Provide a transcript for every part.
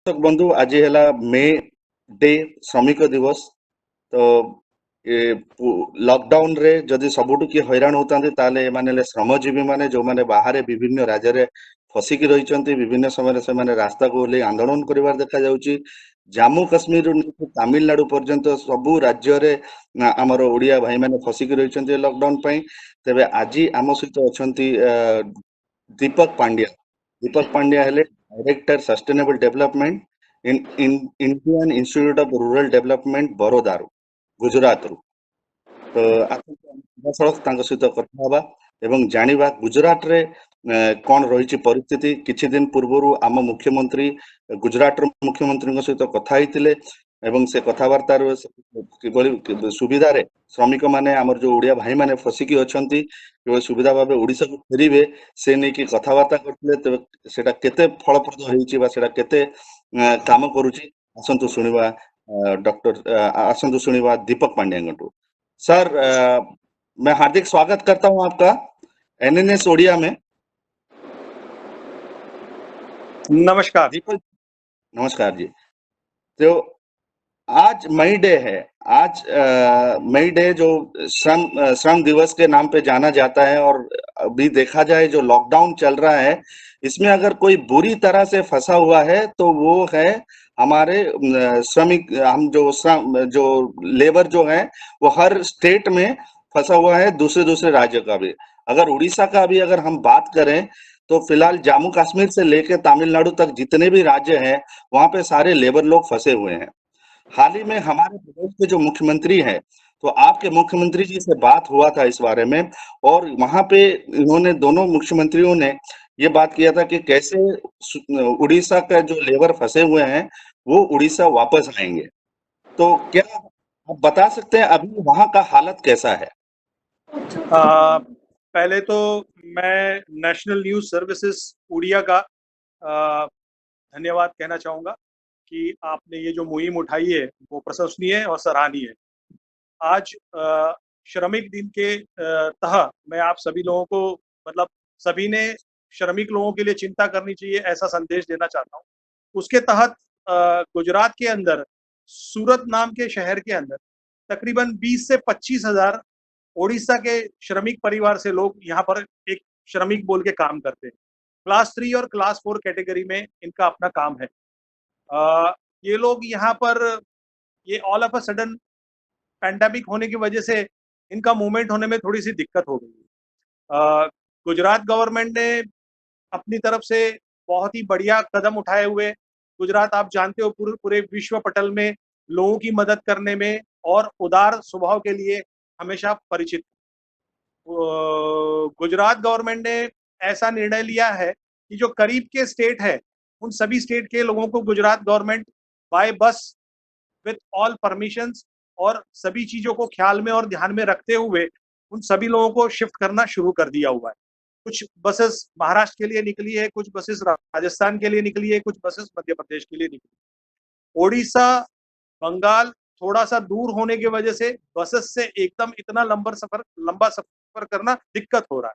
दर्शक बंधु आज है मे डे श्रमिक दिवस। तो ये लॉकडाउन रे जदि सबुठु किए हैरान होतांते ताले एमाने श्रमजीवी माने जो माने बाहर विभिन्न राज्य रे फसिकी रहिचंती विभिन्न समय से माने रास्ता को ले आंदोलन करिवार देखा जाउची। जम्मू कश्मीर रु तमिलनाडु पर्यंत सबु राज्य रे हमर ओडिया भाई माने फसिकी रहिचंती लॉकडाउन पई। तेबे आजी आम सहित अछंती दीपक पांड्या। दीपक पांड्या हेले director sustainable development in Indian institute of rural development Baroda Gujarat रु। तो सड़क तांको सहित कथा हवा एवं जानिबा गुजरात रे कौन रही परिस्थिति। किछि दिन पूर्व आम मुख्यमंत्री गुजरात मुख्यमंत्री सहित कथा होइतिले एवं से कथबार्तार किभली सुविधा रे श्रमिक माने आमर जो ओडिया भाई माने फसिकी अछंती किभली सुविधा भाबे ओडिसा को फेरिबे से नै कि कथबार्ता करथिले। तबे सेटा केते फलप्रद होईची बा सेटा केते काम करूची आसंतु सुनिबा आसंतु सुनिबा दीपक पांड्या। सर मैं हार्दिक स्वागत करता हूं आपका एनएनएस ओडिया में। नमस्कार दीपक, नमस्कार जी। तो आज मई डे है। आज मई डे जो श्रम दिवस के नाम पे जाना जाता है और अभी देखा जाए जो लॉकडाउन चल रहा है इसमें अगर कोई बुरी तरह से फंसा हुआ है तो वो है हमारे श्रमिक। हम जो लेबर जो है वो हर स्टेट में फंसा हुआ है, दूसरे राज्य का भी। अगर उड़ीसा का भी अगर हम बात करें तो फिलहाल जम्मू कश्मीर से लेकर तमिलनाडु तक जितने भी राज्य हैं वहां पे सारे लेबर लोग फंसे हुए हैं। हाल ही में हमारे प्रदेश के जो मुख्यमंत्री हैं तो आपके मुख्यमंत्री जी से बात हुआ था इस बारे में और वहां पे इन्होंने दोनों मुख्यमंत्रियों ने ये बात किया था कि कैसे उड़ीसा का जो लेबर फंसे हुए हैं वो उड़ीसा वापस आएंगे। तो क्या आप बता सकते हैं अभी वहां का हालत कैसा है? पहले तो मैं नेशनल न्यूज़ सर्विसेज उड़िया का धन्यवाद कहना चाहूँगा कि आपने ये जो मुहिम उठाई है वो प्रशंसनीय है और सराहनीय है। आज श्रमिक दिन के तहत मैं आप सभी लोगों को मतलब सभी ने श्रमिक लोगों के लिए चिंता करनी चाहिए ऐसा संदेश देना चाहता हूँ। उसके तहत गुजरात के अंदर सूरत नाम के शहर के अंदर तकरीबन 20 से 25 हज़ार ओडिशा के श्रमिक परिवार से लोग यहाँ पर एक श्रमिक बोल के काम करते हैं। क्लास 3 और क्लास 4 कैटेगरी में इनका अपना काम है। ये लोग यहाँ पर ये all of a sudden pandemic होने की वजह से इनका मूवमेंट होने में थोड़ी सी दिक्कत हो गई। गुजरात गवर्नमेंट ने अपनी तरफ से बहुत ही बढ़िया कदम उठाए हुए, गुजरात आप जानते हो पूरे विश्व पटल में लोगों की मदद करने में और उदार स्वभाव के लिए हमेशा परिचित। गुजरात गवर्नमेंट ने ऐसा निर्णय लिया है कि जो करीब के स्टेट है उन सभी स्टेट के लोगों को गुजरात गवर्नमेंट बाय बस विथ ऑल परमिशंस और सभी चीजों को ख्याल में और ध्यान में रखते हुए उन सभी लोगों को शिफ्ट करना शुरू कर दिया हुआ है। कुछ बसेस महाराष्ट्र के लिए निकली है, कुछ बसेस राजस्थान के लिए निकली है, कुछ बसेस मध्य प्रदेश के लिए निकली। ओडिशा, बंगाल थोड़ा सा दूर होने की वजह से बसेस से एकदम इतना लंबा सफर करना दिक्कत हो रहा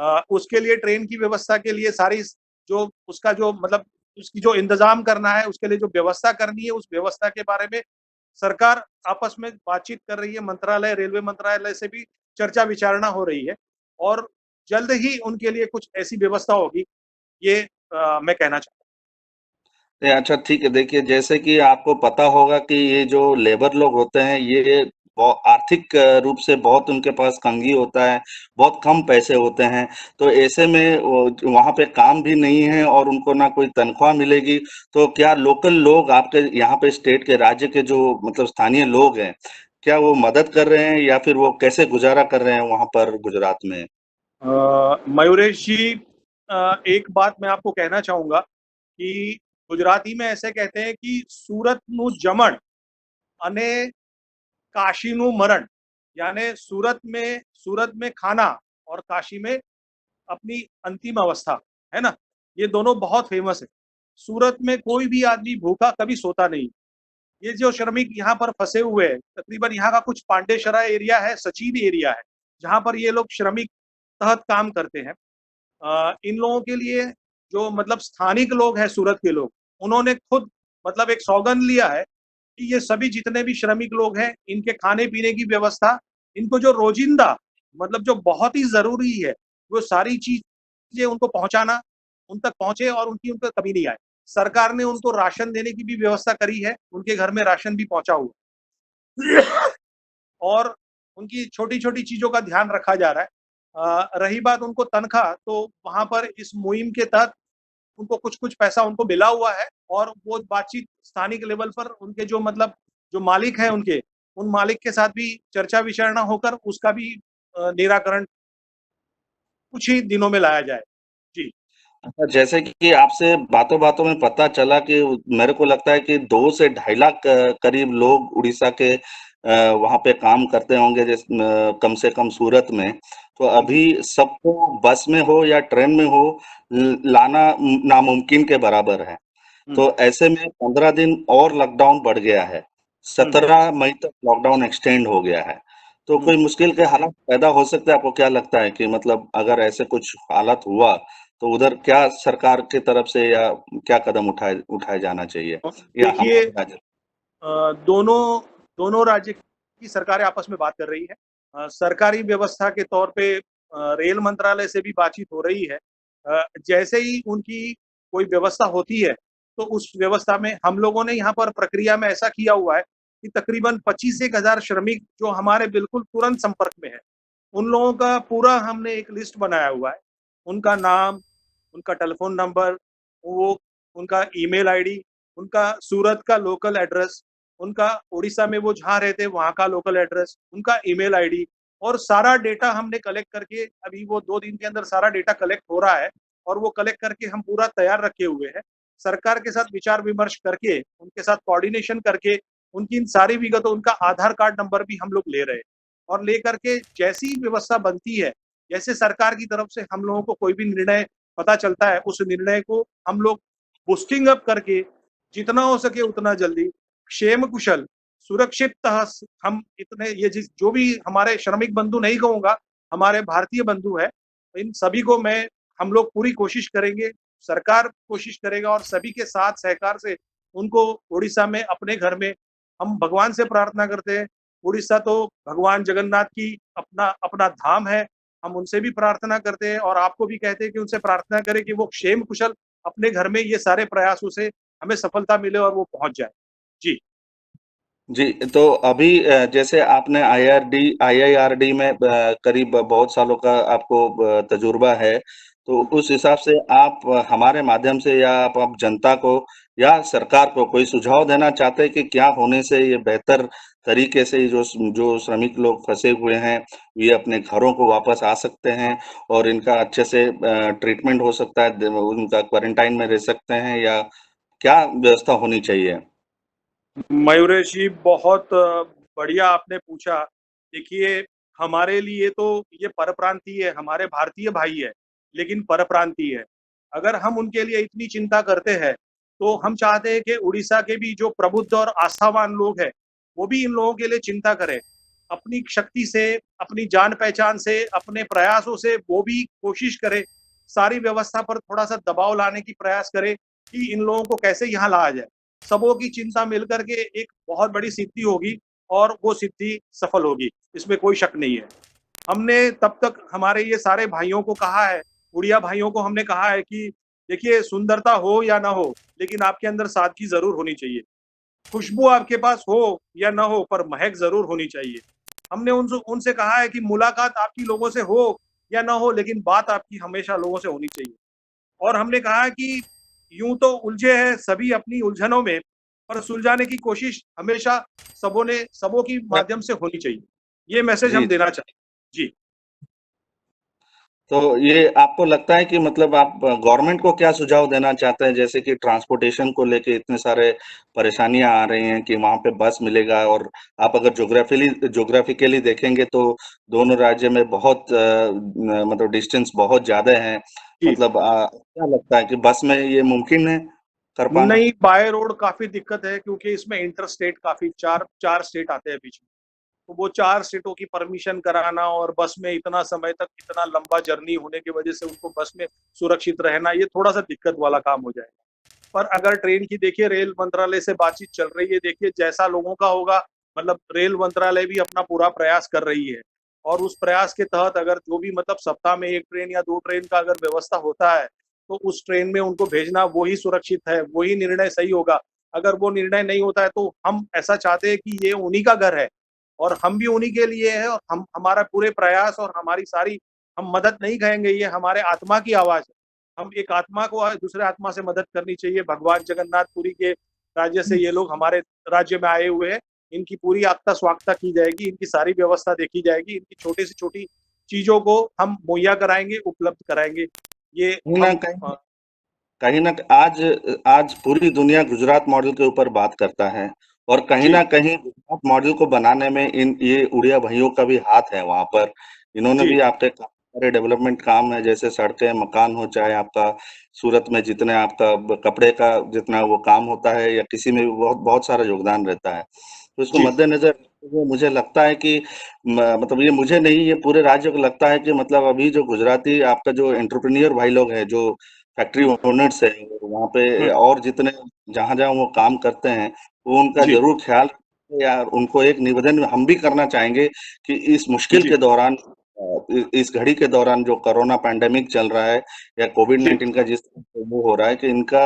है। उसके लिए ट्रेन की व्यवस्था के लिए सारी जो उसका जो मतलब उसकी जो इंतजाम करना है उसके लिए जो व्यवस्था करनी है उस व्यवस्था के बारे में सरकार आपस में बातचीत कर रही है। मंत्रालय, रेलवे मंत्रालय से भी चर्चा विचारणा हो रही है और जल्द ही उनके लिए कुछ ऐसी व्यवस्था होगी, ये मैं कहना चाहता हूँ। अच्छा, ठीक है। देखिए, जैसे कि आपको पता होगा कि ये जो लेबर लोग होते हैं ये आर्थिक रूप से बहुत उनके पास तंगी होता है, बहुत कम पैसे होते हैं। तो ऐसे में वहाँ पे काम भी नहीं है और उनको ना कोई तनख्वाह मिलेगी। तो क्या लोकल लोग आपके यहाँ पे स्टेट के राज्य के जो मतलब स्थानीय लोग हैं, क्या वो मदद कर रहे हैं या फिर वो कैसे गुजारा कर रहे हैं वहाँ पर गुजरात में? मयूरेश जी, एक बात मैं आपको कहना चाहूँगा कि गुजराती में ऐसे कहते हैं कि सूरत नु जमण अने काशी नु मरण, यानी सूरत में खाना और काशी में अपनी अंतिम अवस्था, है ना। ये दोनों बहुत फेमस है। सूरत में कोई भी आदमी भूखा कभी सोता नहीं। ये जो श्रमिक यहाँ पर फंसे हुए हैं, तकरीबन यहाँ का कुछ पांडेसरा एरिया है, सचिन एरिया है, जहाँ पर ये लोग श्रमिक तहत काम करते हैं। इन लोगों के लिए जो मतलब स्थानिक लोग हैं सूरत के लोग, उन्होंने खुद मतलब एक सौगंध लिया है कि ये सभी जितने भी श्रमिक लोग हैं, इनके खाने-पीने की व्यवस्था, इनको जो रोज़िंदा मतलब जो बहुत ही ज़रूरी है, वो सारी चीज़ें उनको पहुँचाना, उन तक पहुँचे और उन पे कमी नहीं आए। सरकार ने उनको राशन देने की भी व्यवस्था करी है, उनके घर में राशन भी पहुँचा हुआ है। और उनकी छोटी-छोटी चीज़ों का ध्यान रखा जा रहा है। रही बात उनको तनख्वाह, तो वहाँ पर इस मुहिम के तहत उनको कुछ-कुछ पैसा उनको मिला हुआ है और वो बातचीत स्थानिक लेवल पर उनके जो मतलब जो मालिक हैं उनके, उन मालिक के साथ भी चर्चा-विचारणा होकर उसका भी निराकरण कुछ ही दिनों में लाया जाए। जी। अच्छा, जैसे कि आपसे बातों-बातों में पता चला कि मेरे को लगता है कि 2 से ढाई लाख करीब लोग उड़ीसा के वहाँ पे काम करते होंगे कम से कम सूरत में। तो जी। अभी सबको बस में हो या ट्रेन में हो लाना नामुमकिन के बराबर है। हुँ, तो ऐसे में 15 दिन और लॉकडाउन बढ़ गया है। हुँ, 17 मई तक लॉकडाउन एक्सटेंड हो गया है। तो हुँ। कोई मुश्किल के हालात पैदा हो सकते हैं, आपको क्या लगता है कि मतलब अगर ऐसे कुछ हालात हुआ, तो उधर क्या सरकार की तरफ से या क्या कदम उठाए उठाए जाना चाहिए? या देखिए हमारे राज्य दोनों दोनों राज्य की सरकारें आपस में बात कर रही हैं। सरकारी व्यवस्था के तौर पे रेल मंत्रालय से भी बातचीत हो रही है। जैसे ही उनकी कोई व्यवस्था होती है, तो उस व्यवस्था में हम लोगों ने यहाँ पर प्रक्रिया में ऐसा किया हुआ है कि तकरीबन 25 एक हज़ार श्रमिक जो हमारे बिल्कुल तुरंत संपर्क में हैं, उन लोगों का पूरा हमने एक लिस्ट बनाया हुआ है। उनका नाम, उनका टेलीफ़ोन नंबर, वो उनका ईमेल आईडी, उनका सूरत का लोकल एड्रेस, उनका उड़ीसा में वो जहाँ रहते हैं वहाँ का लोकल एड्रेस, उनका ईमेल आईडी और सारा डेटा हमने कलेक्ट करके अभी वो 2 दिन के अंदर सारा डेटा कलेक्ट हो रहा है और वो कलेक्ट करके हम पूरा तैयार रखे हुए हैं। सरकार के साथ विचार-विमर्श करके, उनके साथ कोऑर्डिनेशन करके, उनकी इन सारी विगतों उनका आधार कार्ड नंबर भी हम लोग ले रहे हैं और लेकर के जैसी व्यवस्था बनती है, जैसे सरकार की तरफ से हम लोगों को कोई भी निर्णय पता चलता है, उस निर्णय को हम लोग बूस्टिंग अप करके जितना हो सके उतना जल्दी क्षेम कुशल सुरक्षितः हम इतने ये जिस जो भी हमारे श्रमिक बंधु नहीं कहूँगा, हमारे भारतीय बंधु हैं, इन सभी को मैं हम लोग पूरी कोशिश करेंगे, सरकार कोशिश करेगा और सभी के साथ सहकार से उनको उड़ीसा में अपने घर में हम भगवान से प्रार्थना करते हैं। उड़ीसा तो भगवान जगन्नाथ की अपना अपना धाम है, हम उनसे भी प्रार्थना करते हैं और आपको भी कहते हैं कि उनसे प्रार्थना करें कि वो क्षेम कुशल अपने घर में ये सारे प्रयासों से हमें सफलता मिले और वो पहुँच जाए। जी। जी, तो अभी जैसे आपने आईआईआरडी में करीब बहुत सालों का आपको तजुर्बा है, तो उस हिसाब से आप हमारे माध्यम से या आप जनता को या सरकार को कोई सुझाव देना चाहते हैं कि क्या होने से ये बेहतर तरीके से जो श्रमिक लोग फँसे हुए हैं, ये अपने घरों को वापस आ सकते हैं और इनका अच्छे से ट्रीटमेंट हो सकता है, उनका क्वारंटाइन में रह सकते हैं या क्या व्यवस्था होनी चाहिए? मयूरेश जी बहुत बढ़िया आपने पूछा। देखिए, हमारे लिए तो ये परप्रांतीय है, हमारे भारतीय भाई है, लेकिन परप्रांतीय है। अगर हम उनके लिए इतनी चिंता करते हैं, तो हम चाहते हैं कि उड़ीसा के भी जो प्रबुद्ध और आस्थावान लोग हैं, वो भी इन लोगों के लिए चिंता करें। अपनी शक्ति से, अपनी जान-पहचान से, अपने प्रयासों से वो भी कोशिश करें, सारी व्यवस्था पर थोड़ा-सा दबाव लाने की प्रयास करें कि इन लोगों को कैसे यहाँ लाया जाए। सबों की चिंता मिलकर के एक बहुत बड़ी सिद्धि होगी और वो सिद्धि सफल होगी, इसमें कोई शक नहीं है। हमने तब तक हमारे ये सारे भाइयों को कहा है, उड़िया भाइयों को हमने कहा है कि देखिए सुंदरता हो या ना हो, लेकिन आपके अंदर सादगी ज़रूर होनी चाहिए। खुशबू आपके पास हो या ना हो पर महक ज़रूर होनी चाहिए। हमने उनसे उनसे कहा है कि मुलाकात आपकी लोगों से हो या ना हो लेकिन बात आपकी हमेशा लोगों से होनी चाहिए। और हमने कहा है कि यूँ तो उलझे हैं सभी अपनी उलझनों में, पर सुलझाने की कोशिश हमेशा सबों की माध्यम से होनी चाहिए। ये मैसेज जी, हम देना चाहें। जी। तो ये आपको लगता है कि मतलब आप गवर्नमेंट को क्या सुझाव देना चाहते हैं? जैसे कि ट्रांसपोर्टेशन को लेके इतने सारे परेशानियाँ आ रही हैं कि वहाँ पे बस मिलेगा और आप अगर ज्योग्राफिकली देखेंगे तो दोनों राज्य में बहुत मतलब डिस्टेंस बहुत ज़्यादा है। जी। मतलब क्या लगता है कि बस में ये मुमकिन है कर पाना? नहीं, बाय रोड काफ़ी दिक्कत है क्योंकि इसमें इंटर स्टेट काफ़ी 4 स्टेट आते हैं बीच में। तो वो 4 स्टेटों की परमिशन कराना और बस में इतना समय तक इतना लंबा जर्नी होने की वजह से उनको बस में सुरक्षित रहना, ये थोड़ा-सा दिक्कत वाला काम हो जाएगा। पर अगर ट्रेन की देखिए रेल मंत्रालय से बातचीत चल रही है, देखिए जैसा लोगों का होगा, मतलब रेल मंत्रालय भी अपना पूरा प्रयास कर रही है और उस प्रयास के तहत अगर जो भी मतलब सप्ताह में 1 ट्रेन या 2 ट्रेन का अगर व्यवस्था होता है, तो उस ट्रेन में उनको भेजना वो ही सुरक्षित है, वही निर्णय सही होगा। अगर वो निर्णय नहीं होता है तो हम ऐसा चाहते हैं कि ये उन्हीं का घर है और हम भी उन्हीं के लिए है और हम हमारा पूरे प्रयास और हमारी सारी हम मदद नहीं कहेंगे, ये हमारे आत्मा की आवाज़ है। हम एक आत्मा को दूसरे आत्मा से मदद करनी चाहिए। भगवान जगन्नाथपुरी के राज्य से ये लोग हमारे राज्य में आए हुए हैं। इनकी पूरी आत्ता स्वागता की जाएगी, इनकी सारी व्यवस्था देखी जाएगी, इनकी छोटी से छोटी चीज़ों को हम मुहैया कराएँगे, उपलब्ध कराएँगे। ये कहीं न हम कहीं कहीं न आज आज पूरी दुनिया गुजरात मॉडल के ऊपर बात करता है और कहीं जी, न कहीं गुजरात मॉडल को बनाने में इन ये उड़िया भाइयों का भी हाथ है वहाँ पर। इन्होंने जी, भी आपके काफ़ी सारे डेवलपमेंट काम है, जैसे सड़कें, मकान हो, चाहे आपका सूरत में जितने आपका ब कपड़े का जितना वो काम होता है या किसी में भी बहुत बहुत सारा योगदान रहता है। तो इसको जी, मद्देनज़र रखते हुए मुझे लगता है कि मतलब ये मुझे नहीं, ये पूरे राज्य को लगता है कि मतलब अभी जो गुजराती आपका जो एंटरप्रेन्योर भाई लोग हैं, जो फैक्ट्री हुँ, ओनर्स हैं, वहाँ पे हुँ, और जितने जहाँ-जहाँ वो काम करते हैं, वो उनका जी, ज़रूर ख़्याल रखें या उनको एक निवेदन हम भी करना चाहेंगे कि इस मुश्किल जी, के दौरान इस घड़ी के दौरान जो कोरोना पैंडेमिक चल रहा है या जी, कोविड-19 का जिस वो हो रहा है कि इनका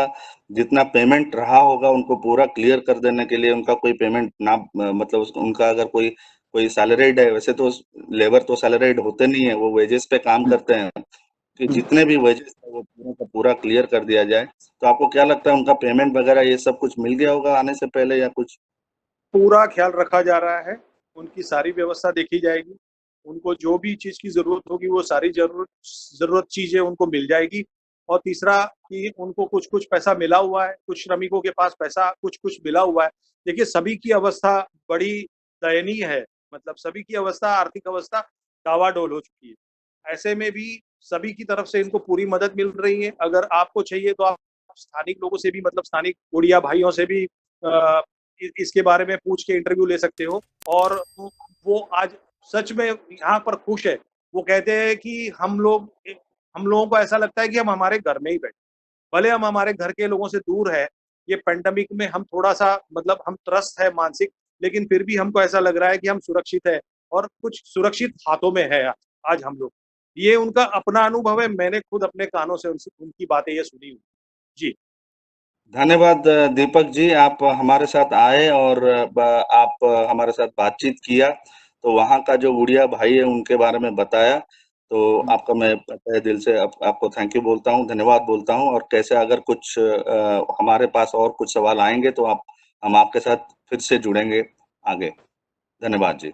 जितना पेमेंट रहा होगा उनको पूरा क्लियर कर देने के लिए उनका कोई पेमेंट ना मतलब उसको उनका अगर कोई कोई सैलरीड है, वैसे तो लेबर तो सैलरीड होते नहीं है, वो वेजेस पे काम हुँ, करते हैं। कि हुँ। जितने भी वेजेस थे वो पूरा का पूरा क्लियर कर दिया जाए। तो आपको क्या लगता है उनका पेमेंट वगैरह ये सब कुछ मिल गया होगा आने से पहले या कुछ? पूरा ख़्याल रखा जा रहा है, उनकी सारी व्यवस्था देखी जाएगी, उनको जो भी चीज़ की ज़रूरत होगी वो सारी ज़रूरत चीज़ें उनको मिल जाएगी और तीसरा कि उनको कुछ-कुछ पैसा मिला हुआ है, कुछ श्रमिकों के पास पैसा कुछ-कुछ मिला हुआ है। देखिए सभी की अवस्था बड़ी दयनीय है, मतलब सभी की अवस्था आर्थिक अवस्था डावाडोल हो चुकी है। ऐसे में भी सभी की तरफ से इनको पूरी मदद मिल रही है, अगर आपको चाहिए तो आप स्थानिक लोगों से भी मतलब स्थानिक उड़िया भाइयों से भी इसके बारे में पूछ के इंटरव्यू ले सकते हो और वो आज सच में यहाँ पर खुश है। वो कहते हैं कि हम लोगों को ऐसा लगता है कि हम हमारे घर में ही बैठे। भले हम हमारे घर के लोगों से दूर है, ये पैंडेमिक में हम थोड़ा-सा मतलब हम त्रस्त है मानसिक, लेकिन फिर भी हमको ऐसा लग रहा है कि हम सुरक्षित है और कुछ सुरक्षित हाथों में है आज हम लोग। ये उनका अपना अनुभव है, मैंने खुद अपने कानों से उनसे उनकी बातें ये सुनी हुई। जी, धन्यवाद दीपक जी, आप हमारे साथ आए और आप हमारे साथ बातचीत किया। तो वहाँ का जो उड़िया भाई है उनके बारे में बताया। तो हुँ। आपका मैं तहे दिल से आपको थैंक यू बोलता हूँ, धन्यवाद बोलता हूँ और कैसे अगर कुछ हमारे पास और कुछ सवाल आएँगे तो आप हम आपके साथ फिर से जुड़ेंगे आगे। धन्यवाद जी।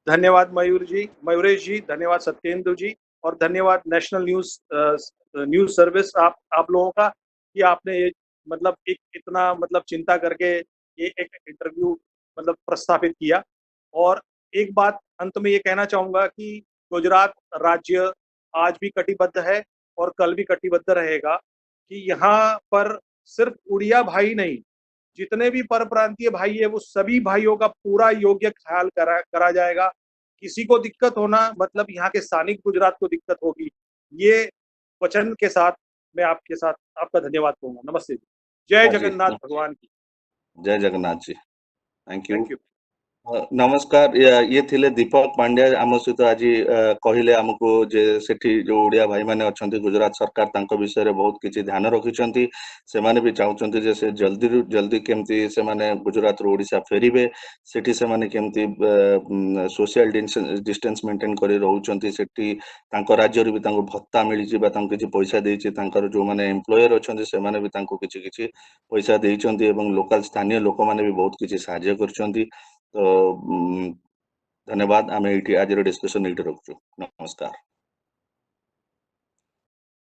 धन्यवाद मयूरेश जी, धन्यवाद सत्येंदु जी और धन्यवाद नेशनल न्यूज़ सर्विस आप लोगों का कि आपने ये मतलब एक इतना मतलब चिंता करके ये एक इंटरव्यू मतलब प्रस्तावित किया। और एक बात अंत में ये कहना चाहूँगा कि गुजरात राज्य आज भी कटिबद्ध है और कल भी कटिबद्ध रहेगा कि यहाँ पर सिर्फ़ उड़िया भाई नहीं, जितने भी परप्रांतीय भाई है वो सभी भाइयों का पूरा योग्य ख्याल करा करा जाएगा। किसी को दिक्कत होना मतलब यहाँ के स्थानिक गुजरात को दिक्कत होगी। ये वचन के साथ मैं आपके साथ आपका धन्यवाद कहूँगा। नमस्ते जी। जय हाँ जी, जगन्नाथ भगवान की। जय Jagannath ji. Thank you. Thank you. नमस्कार ये ଥିଲେ ଦୀପକ ପାଣ୍ଡ୍ୟା ଆମ ସହିତ ଆଜି କହିଲେ ଆମକୁ ଯେ ସେଠି ଯୋଉ ଓଡିଆ ଭାଇମାନେ ଅଛନ୍ତି ଗୁଜରାଟ ସରକାର ତାଙ୍କ ବିଷୟରେ ବହୁତ କିଛି ଧ୍ୟାନ ରଖିଛନ୍ତି ସେମାନେ ବି ଚାହୁଁଛନ୍ତି ଯେ ସେ ଜଲ୍ଦିରୁ ଜଲ୍ଦି କେମିତି ସେମାନେ ଗୁଜରାଟରୁ ଓଡିଶା ଫେରିବେ ସେଠି ସେମାନେ କେମିତି ସୋସିଆଲ ଡିଷ୍ଟାନ୍ସ ମେଣ୍ଟେନ କରି ରହୁଛନ୍ତି ସେଠି ତାଙ୍କ ରାଜ୍ୟରୁ ବି ତାଙ୍କୁ ଭତ୍ତା ମିଳିଛି ବା ତାଙ୍କୁ କିଛି ପଇସା ଦେଇଛି ତାଙ୍କର ଯୋଉମାନେ ଏମ୍ପ୍ଲୟର ଅଛନ୍ତି ସେମାନେ ବି ତାଙ୍କୁ କିଛି କିଛି ପଇସା ଦେଇଛନ୍ତି ଏବଂ ଲୋକାଲ ସ୍ଥାନୀୟ ଲୋକମାନେ ବି ବହୁତ କିଛି ସାହାଯ୍ୟ କରିଛନ୍ତି ତ ଧନ୍ୟବାଦ ଆମେ ଏଇଠି ଆଜିର ଡିସ୍କସନ ଏଇଠି ରଖୁଛୁ ନମସ୍କାର।